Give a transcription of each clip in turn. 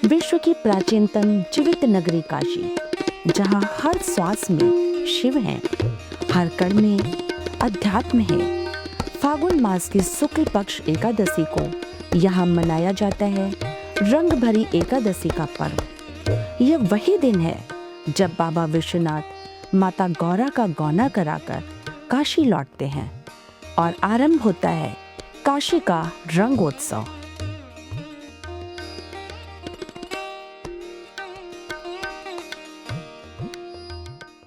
विश्व की प्राचीनतम जीवित नगरी काशी, जहाँ हर श्वास में शिव है, हर कण में अध्यात्म है। फागुन मास की शुक्ल पक्ष एकादशी को यहाँ मनाया जाता है रंग भरी एकादशी का पर्व। यह वही दिन है जब बाबा विश्वनाथ माता गौरा का गौना कराकर काशी लौटते हैं और आरंभ होता है काशी का रंगोत्सव।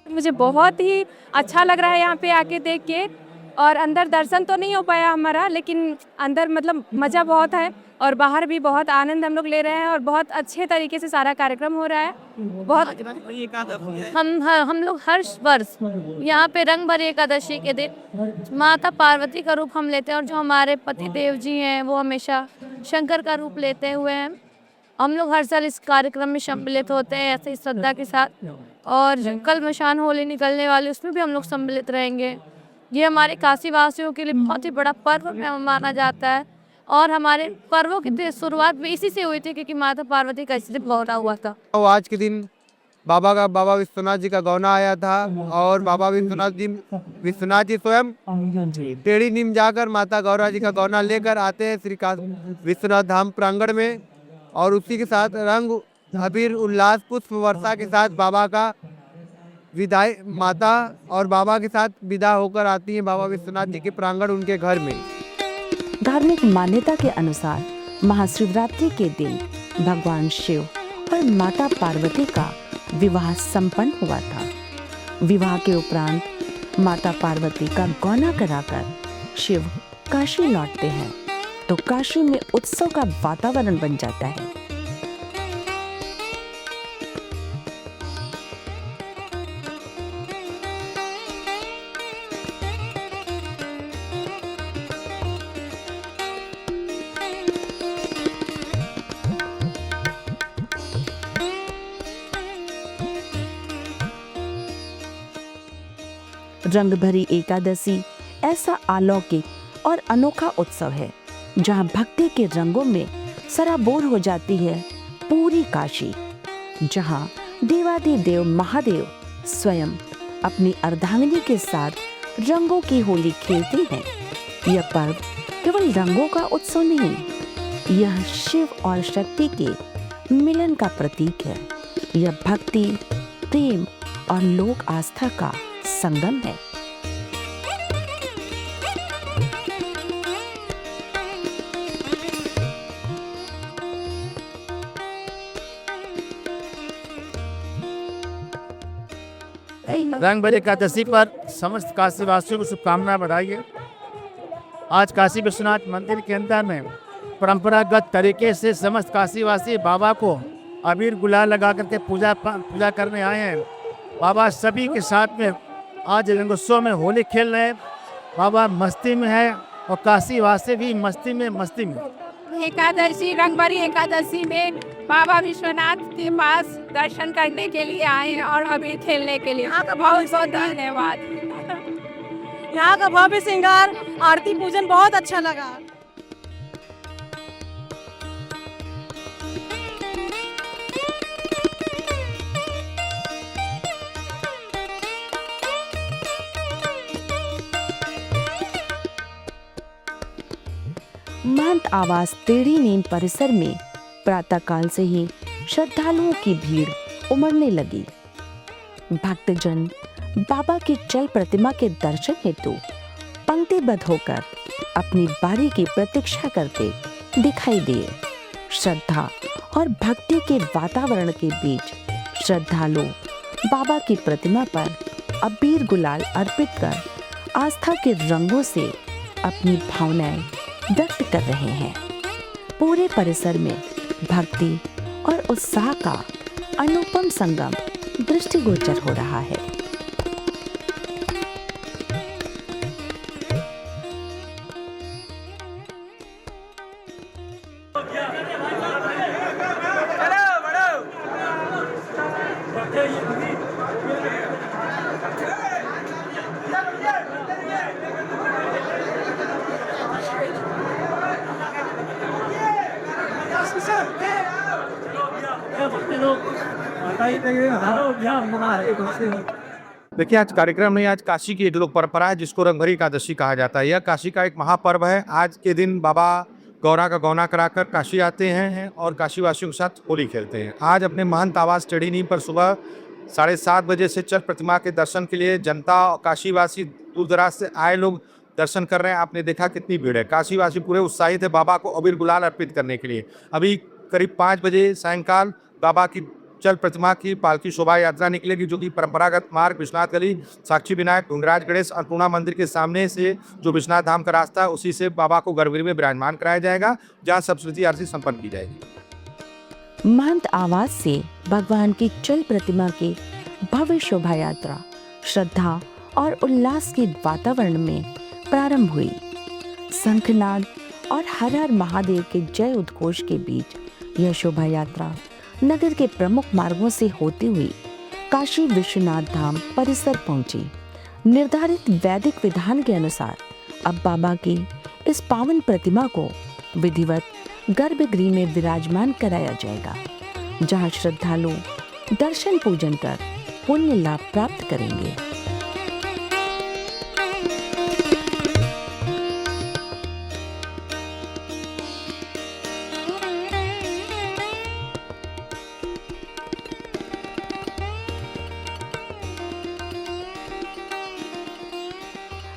मुझे बहुत ही अच्छा लग रहा है यहाँ पे आके देख के। और अंदर दर्शन तो नहीं हो पाया हमारा, लेकिन अंदर मतलब मज़ा बहुत है और बाहर भी बहुत आनंद हम लोग ले रहे हैं और बहुत अच्छे तरीके से सारा कार्यक्रम हो रहा है। बहुत हम लोग हर वर्ष यहाँ पे रंग भरी एकादशी के दिन माता पार्वती का रूप हम लेते हैं और जो हमारे पति देव जी हैं वो हमेशा शंकर का रूप लेते हुए हैं। हम लोग हर साल इस कार्यक्रम में सम्मिलित होते हैं ऐसे श्रद्धा के साथ। और कल मशान होली निकलने वाली उसमें भी हम लोग सम्मिलित रहेंगे। ये हमारे काशी वासियों के लिए बहुत ही बड़ा पर्व माना जाता है और हमारे पर्वों की शुरुआत भी इसी से हुई थी क्योंकि माता पार्वती का इसलिए गौना हुआ था। आज के दिन बाबा विश्वनाथ जी का गौना आया था और बाबा विश्वनाथ जी स्वयं टेढ़ी नीम जाकर माता गौरा जी का गौना लेकर आते हैं श्री विश्वनाथ धाम प्रांगण में। और उसी के साथ रंग अबीर उल्लास पुष्प वर्षा के साथ बाबा का विदाई माता और बाबा के साथ विदा होकर आती है बाबा विश्वनाथ जी के प्रांगण उनके घर में। धार्मिक मान्यता के अनुसार महाशिवरात्रि के दिन भगवान शिव और माता पार्वती का विवाह संपन्न हुआ था। विवाह के उपरांत माता पार्वती का गौना कराकर शिव काशी लौटते हैं तो काशी में उत्सव का वातावरण बन जाता है। रंग भरी एकादशी ऐसा अलौकिक और अनोखा उत्सव है जहां भक्ति के रंगों में सराबोर हो जाती है पूरी काशी, जहां देवाधिदेव महादेव स्वयं अपनी अर्धांगिनी के साथ रंगों की होली खेलते हैं। यह पर्व केवल रंगों का उत्सव नहीं, यह शिव और शक्ति के मिलन का प्रतीक है। यह भक्ति, प्रेम और लोक आस्था का संगम है। रंग भरी एकादशी पर समस्त काशी वासियों को शुभकामनाएं बढ़ाइए। आज काशी विश्वनाथ मंदिर के अंदर में परंपरागत तरीके से समस्त काशी वासी बाबा को अबीर गुलाल लगा करके पूजा करने आए हैं। बाबा सभी के साथ में आज रंगोत्सव में होली खेल रहे हैं। बाबा मस्ती में है और काशी वासी भी मस्ती में एकादशी रंग भरी एकादशी में बाबा विश्वनाथ के पास दर्शन करने के लिए आए हैं और अबीर खेलने के लिए। यहाँ का बहुत बहुत धन्यवाद। यहाँ का भव्य श्रृंगार, आरती पूजन बहुत अच्छा लगा। महंत आवास टेढ़ी नीम परिसर में प्रातःकाल से ही श्रद्धालुओं की भीड़ उमड़ने लगी। भक्तजन बाबा की चल प्रतिमा के दर्शन हेतु पंक्तिबद्ध होकर अपनी बारी की प्रतीक्षा करते दिखाई दिए। श्रद्धा और भक्ति के वातावरण के बीच श्रद्धालु बाबा की प्रतिमा पर अबीर गुलाल अर्पित कर आस्था के रंगों से अपनी भावनाएं व्यक्त कर रहे हैं। पूरे परिसर में भक्ति और उत्साह का अनुपम संगम दृष्टिगोचर हो रहा है। देखिए आज कार्यक्रम में आज काशी की एक लोक परंपरा है जिसको रंगभरी एकादशी कहा जाता है। यह काशी का एक महापर्व है। आज के दिन बाबा गौरा का गौना कराकर काशी आते हैं और काशीवासियों के साथ होली खेलते हैं। आज अपने महंत आवास टेढ़ी नीम पर सुबह 7:30 बजे से चल प्रतिमा के दर्शन के लिए जनता काशीवासी दूर दराज से आए लोग दर्शन कर रहे हैं। आपने देखा कितनी भीड़ है। काशीवासी पूरे उत्साहित है बाबा को अबीर गुलाल अर्पित करने के लिए। अभी करीब 5 बजे सायंकाल बाबा की चल प्रतिमा की पालकी शोभा यात्रा निकलेगी, जो कि परंपरागत मार्ग विश्वनाथ गली, साक्षी विनायक, ढूंढराज गणेश, अन्नपूर्णा मंदिर के सामने से जो विश्वनाथ धाम का रास्ता है उसी से बाबा को गर्भगृह में विराजमान कराया जाएगा, जहाँ सप्तशती आरती संपन्न की जाएगी। महंत आवास से भगवान की चल प्रतिमा की भव्य शोभा यात्रा श्रद्धा और उल्लास के वातावरण में प्रारंभ हुई। शंखनाद और हर हर महादेव के जय उद्घोष के बीच यह शोभा यात्रा नगर के प्रमुख मार्गों से होती हुई काशी विश्वनाथ धाम परिसर पहुंची। निर्धारित वैदिक विधान के अनुसार अब बाबा की इस पावन प्रतिमा को विधिवत गर्भगृह में विराजमान कराया जाएगा, जहां श्रद्धालु दर्शन पूजन कर पुण्य लाभ प्राप्त करेंगे।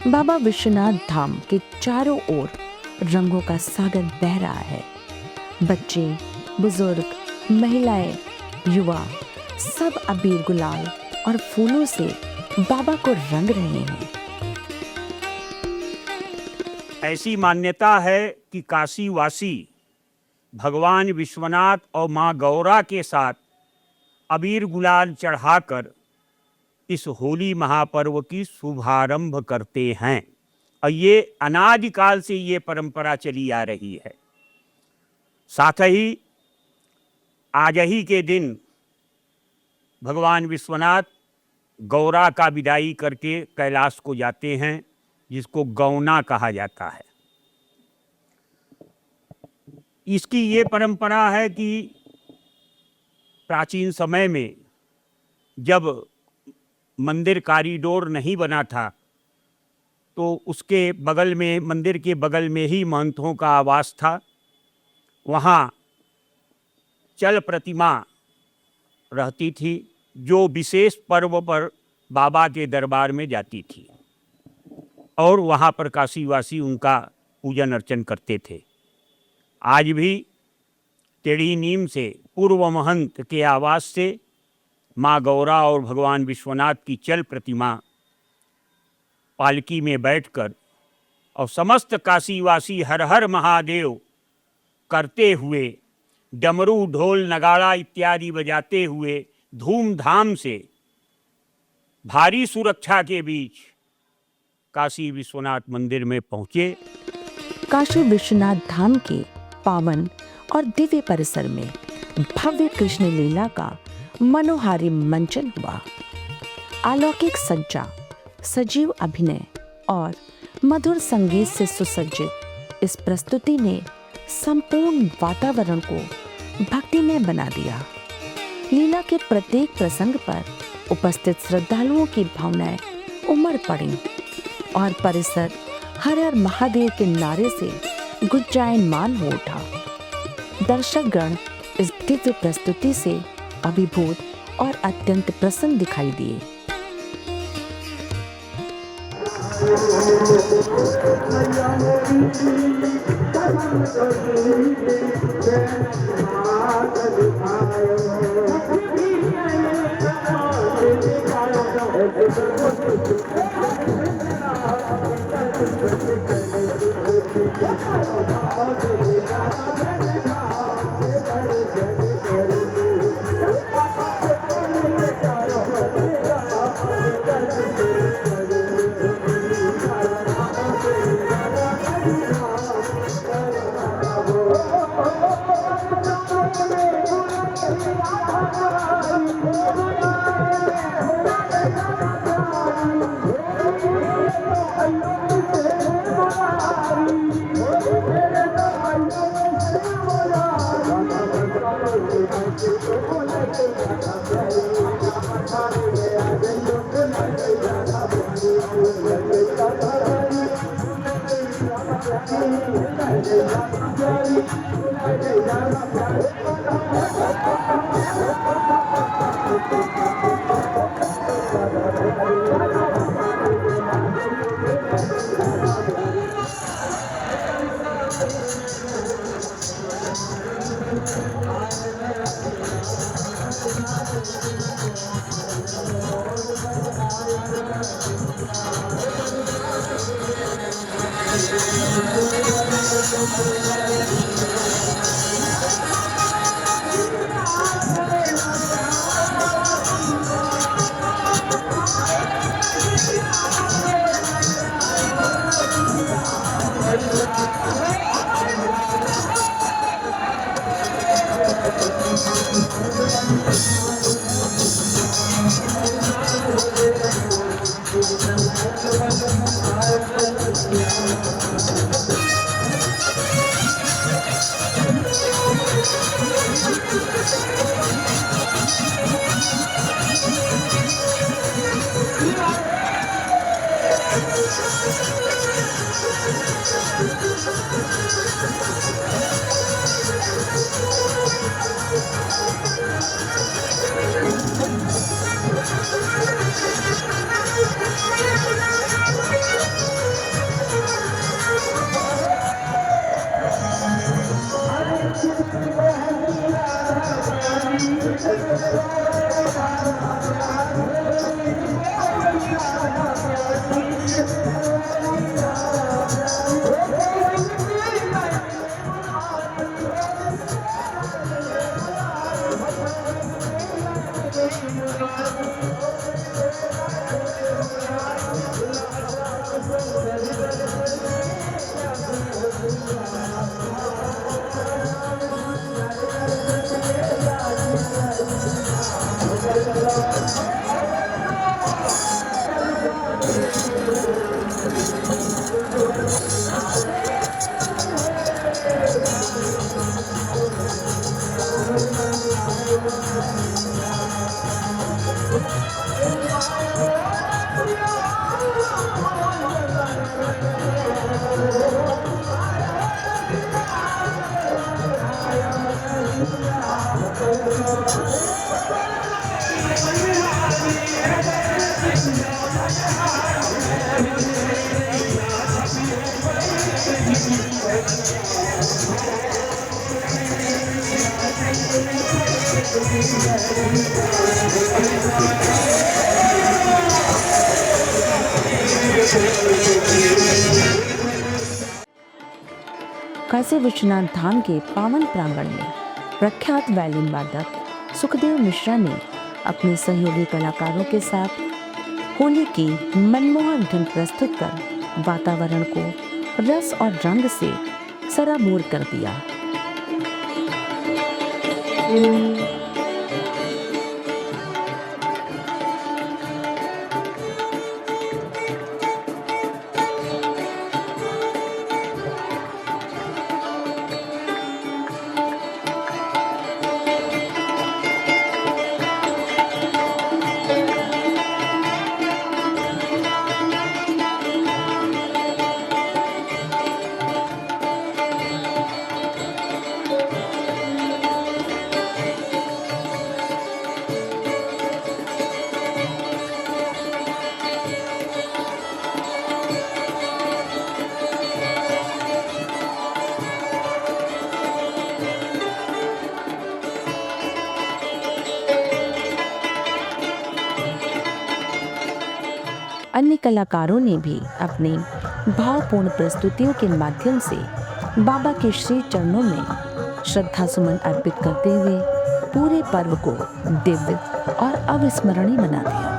बाबा विश्वनाथ धाम के चारों ओर रंगों का सागर बह रहा है। बच्चे, बुजुर्ग, महिलाएं, युवा सब अबीर गुलाल और फूलों से बाबा को रंग रहे हैं। ऐसी मान्यता है कि काशी वासी भगवान विश्वनाथ और माँ गौरा के साथ अबीर गुलाल चढ़ाकर इस होली महापर्व की शुभारंभ करते हैं और ये अनादिकाल से ये परंपरा चली आ रही है। साथ ही आज ही के दिन भगवान विश्वनाथ गौरा का विदाई करके कैलाश को जाते हैं, जिसको गौना कहा जाता है। इसकी ये परंपरा है कि प्राचीन समय में जब मंदिर कॉरिडोर नहीं बना था तो उसके बगल में, मंदिर के बगल में ही महंतों का आवास था। वहाँ चल प्रतिमा रहती थी जो विशेष पर्व पर बाबा के दरबार में जाती थी और वहाँ पर काशीवासी उनका पूजन अर्चन करते थे। आज भी टेढ़ी नीम से पूर्व महंत के आवास से माँ गौरा और भगवान विश्वनाथ की चल प्रतिमा पालकी में बैठकर और समस्त काशीवासी हर हर महादेव करते हुए डमरू, ढोल, नगाड़ा इत्यादि बजाते हुए धूमधाम से भारी सुरक्षा के बीच काशी विश्वनाथ मंदिर में पहुँचे। काशी विश्वनाथ धाम के पावन और दिव्य परिसर में भव्य कृष्ण लीला का मनोहारी मंचन हुआ। अलौकिक सज्जा, सजीव अभिनय और मधुर संगीत से सुसज्जित इस प्रस्तुति ने संपूर्ण वातावरण को भक्तिमय बना दिया। लीला के प्रत्येक प्रसंग पर उपस्थित श्रद्धालुओं की भावनाएं उमड़ पड़ी और परिसर हर हर महादेव के नारे से गुंजायमान हो उठा। दर्शकगण इस दिव्य प्रस्तुति से अभिभूत और अत्यंत प्रसन्न दिखाई दिए। Thank you. काशी विश्वनाथ धाम के पावन प्रांगण में प्रख्यात वायलिन वादक सुखदेव मिश्रा ने अपने सहयोगी कलाकारों के साथ होली की मनमोहक धुन प्रस्तुत कर वातावरण को रस और रंग से सराबोर कर दिया। अन्य कलाकारों ने भी अपने भावपूर्ण प्रस्तुतियों के माध्यम से बाबा के श्री चरणों में श्रद्धा सुमन अर्पित करते हुए पूरे पर्व को दिव्य और अविस्मरणीय बना दिया।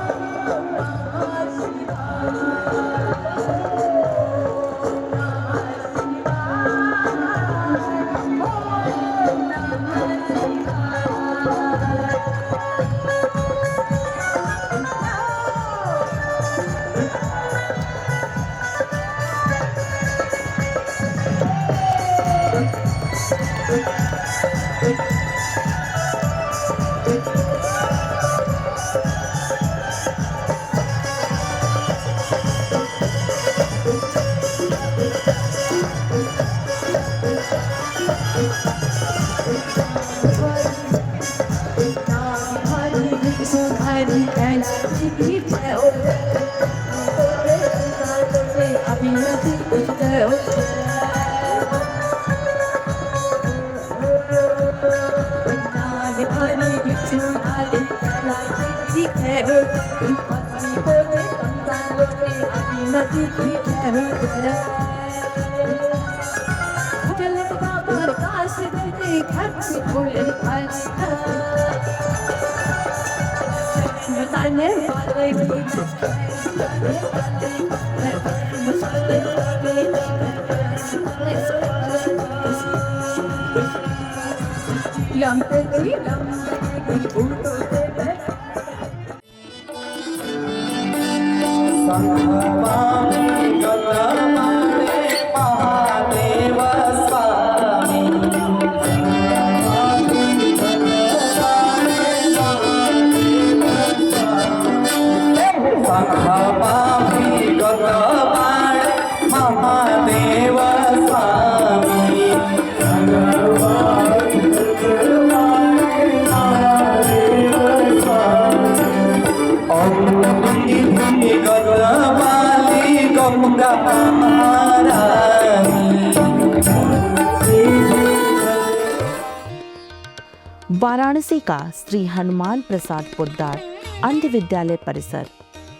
वाराणसी का श्री हनुमान प्रसाद पोद्दार अंध विद्यालय परिसर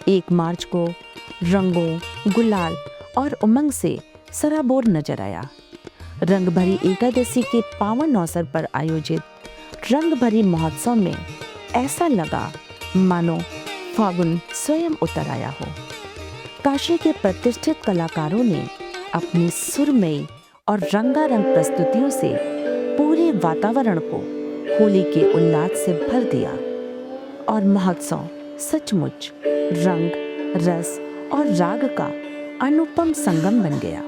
1 मार्च को रंगों, गुलाल और उमंग से सराबोर नजर आया। रंग भरी एकादशी के पावन अवसर पर आयोजित रंग भरी महोत्सव में ऐसा लगा मानो फागुन स्वयं उतर आया हो। काशी के प्रतिष्ठित कलाकारों ने अपनी सुरमयी और रंगारंग प्रस्तुतियों से पूरे वातावरण को होली के उल्लास से भर दिया और महोत्सव सचमुच रंग, रस और राग का अनुपम संगम बन गया।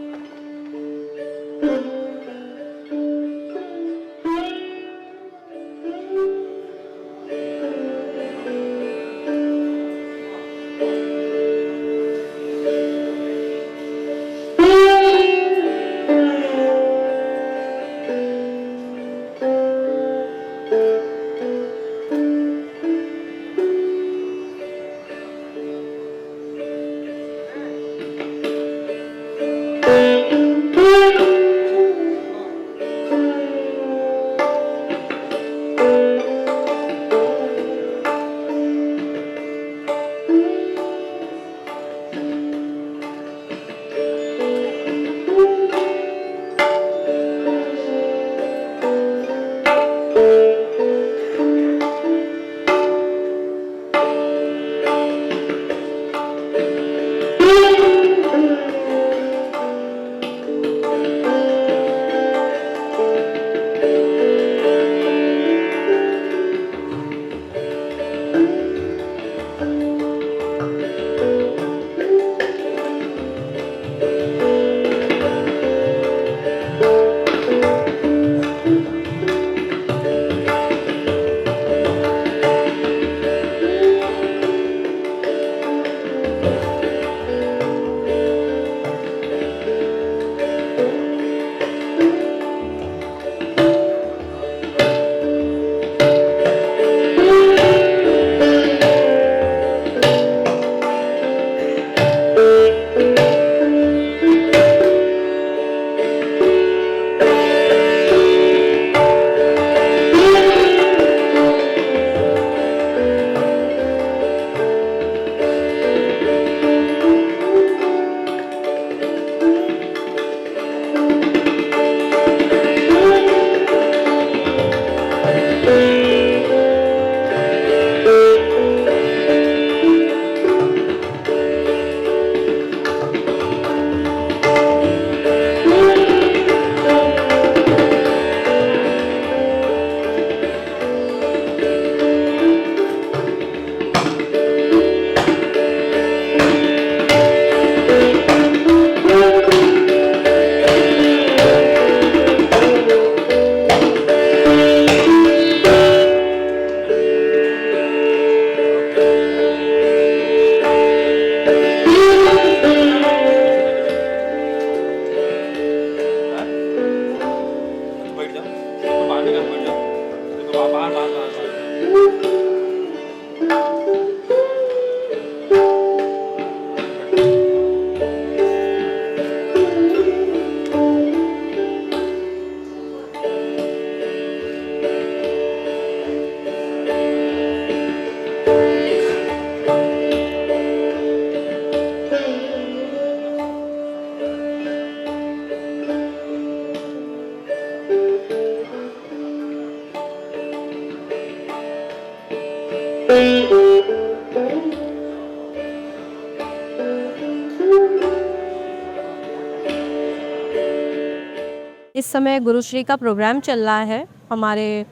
इस समय गुरुश्री का प्रोग्राम चल रहा है हमारे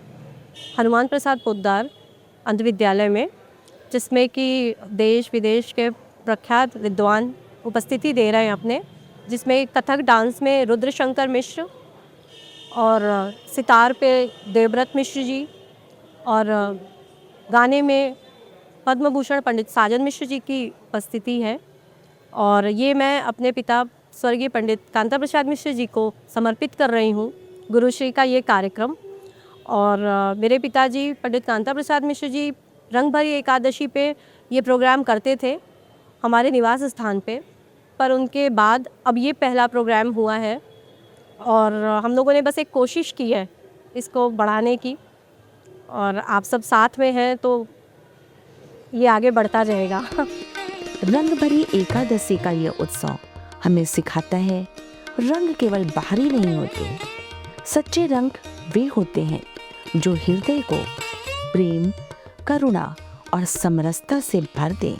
हनुमान प्रसाद पोद्दार अंध विद्यालय में, जिसमें कि देश विदेश के प्रख्यात विद्वान उपस्थिति दे रहे हैं अपने, जिसमें कथक डांस में रुद्रशंकर मिश्र और सितार पे देवव्रत मिश्र जी और गाने में पद्म भूषण पंडित साजन मिश्र जी की उपस्थिति है। और ये मैं अपने पिता स्वर्गीय पंडित कांता प्रसाद मिश्र जी को समर्पित कर रही हूँ गुरुश्री का ये कार्यक्रम। और मेरे पिताजी पंडित कांता प्रसाद मिश्र जी रंग भरी एकादशी पे ये प्रोग्राम करते थे हमारे निवास स्थान पे, पर उनके बाद अब ये पहला प्रोग्राम हुआ है और हम लोगों ने बस एक कोशिश की है इसको बढ़ाने की, और आप सब साथ में हैं तो ये आगे बढ़ता रहेगा। रंग भरी एकादशी का ये उत्सव हमें सिखाता है रंग केवल बाहरी नहीं होते, सच्चे रंग वे होते हैं जो हृदय को प्रेम, करुणा और समरसता से भर दें।